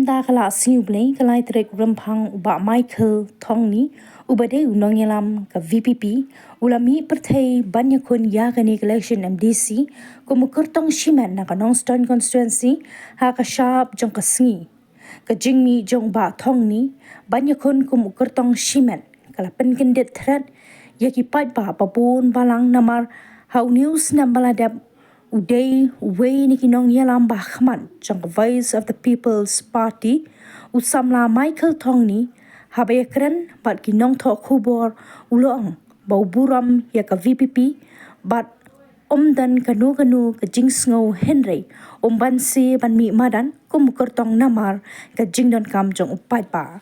da kala siublei kalai trek rempang uba Michael Thong ni ubade Nongialam ka VPP ulami pertai banyak kun ya kani election MDC kumu Kyrtong Shimet na ka Nongstoiñ Constituency ha ka sharp jong ka sngi ka jingmi jong ba Thong ni banyak kun kumu Kyrtong Shimet kala penkendit threat ya ki pat ba papun balang namar how news nambaladap Uday way ni Nongialam bahman jang voice of the People's Party usamla Michael Thong ni habaya keren bat kinong thok khubor ulong bau buram ya ka VPP bat dan kanu ka jingsngo Henry bansi ban mi Madan kum Kyrtong namar ka jingdon kam jong upai pa